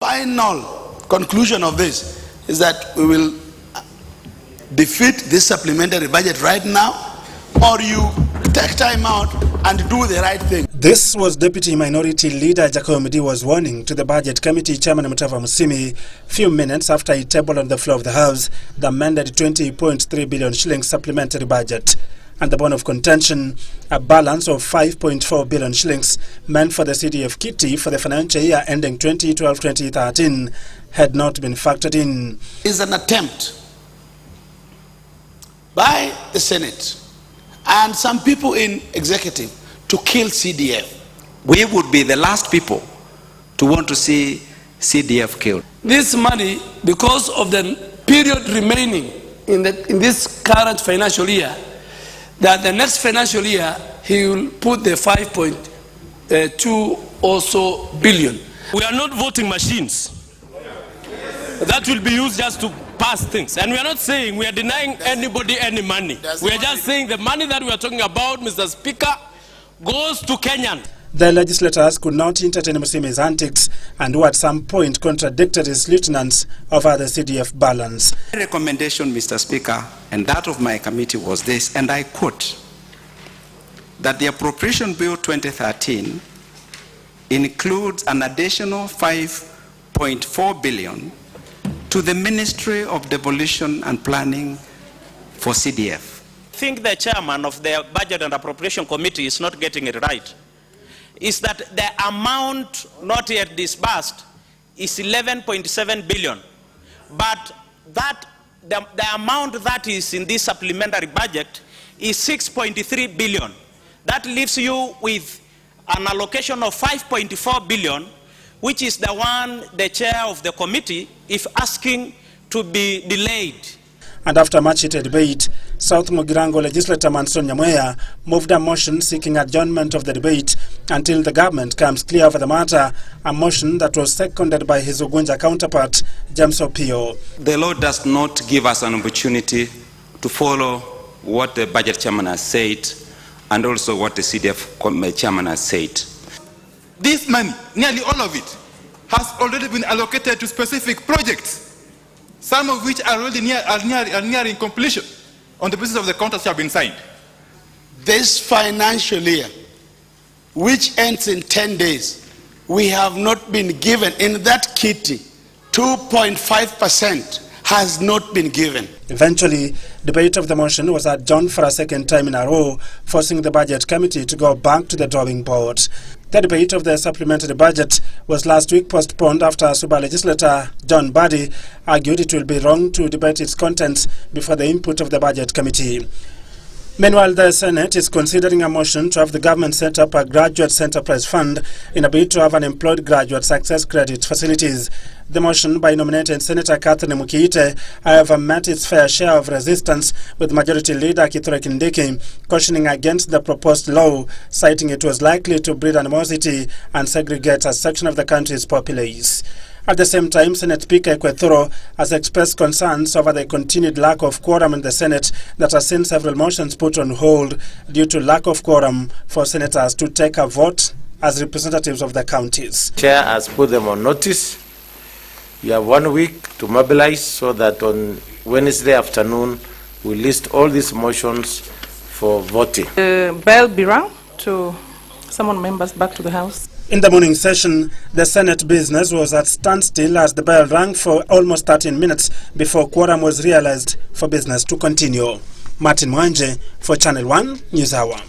Final conclusion of this is that we will defeat this supplementary budget right now, or you take time out and do the right thing. This was Deputy Minority Leader Jakoyo was warning to the Budget Committee Chairman Mutava Musimi few minutes after he tabled on the floor of the House the amended 20.3 billion shillings supplementary budget. And the bone of contention, a balance of 5.4 billion shillings meant for the CDF kitty for the financial year ending 2012-2013 had not been factored in. It's an attempt by the Senate and some people in executive to kill CDF. We would be the last people to want to see CDF killed. This money, because of the period remaining in this current financial year, that the next financial year he will put the 5.2 or so billion. We are not voting machines that will be used just to pass things. And we are not saying we are denying anybody any money. We are just saying the money that we are talking about, Mr. Speaker, goes to Kenyans. The legislators could not entertain Musimi's antics and who at some point contradicted his lieutenants over the CDF balance. My recommendation, Mr. Speaker, and that of my committee was this, and I quote, that the Appropriation Bill 2013 includes an additional 5.4 billion to the Ministry of Devolution and Planning for CDF. I think the chairman of the Budget and Appropriation Committee is not getting it right. Is that the amount not yet disbursed is 11.7 billion, but that the amount that is in this supplementary budget is 6.3 billion. That leaves you with an allocation of 5.4 billion, which is the one the chair of the committee is asking to be delayed. And after much heated debate, South Mugirango legislator Manson Nyamweya moved a motion seeking adjournment of the debate until the government comes clear over the matter, a motion that was seconded by his Ugunja counterpart, James Opio. The law does not give us an opportunity to follow what the budget chairman has said and also what the CDF chairman has said. This money, nearly all of it, has already been allocated to specific projects, some of which are already nearing completion on the basis of the contracts have been signed. This financial year, which ends in 10 days, we have not been given in that kitty. 2.5% has not been given. Eventually, debate of the motion was adjourned for a second time in a row, forcing the Budget Committee to go back to the drawing board. The debate of the supplementary budget was last week postponed after Suba legislator John Buddy argued it will be wrong to debate its contents before the input of the Budget Committee. Meanwhile, the Senate is considering a motion to have the government set up a graduate enterprise fund in a bid to have unemployed graduate success credit facilities. The motion by nominated Senator Catherine Mukiite, however, met its fair share of resistance, with Majority Leader Kithure Kindiki cautioning against the proposed law, citing it was likely to breed animosity and segregate a section of the country's populace. At the same time, Senate Speaker Ekwethuro has expressed concerns over the continued lack of quorum in the Senate that has seen several motions put on hold due to lack of quorum for senators to take a vote as representatives of the counties. Chair has put them on notice. You have 1 week to mobilize so that on Wednesday afternoon we list all these motions for voting. Bell be rung to summon members back to the House. In the morning session, the Senate business was at standstill as the bell rang for almost 13 minutes before quorum was realized for business to continue. Martin Mwanje for Channel 1 News Hour.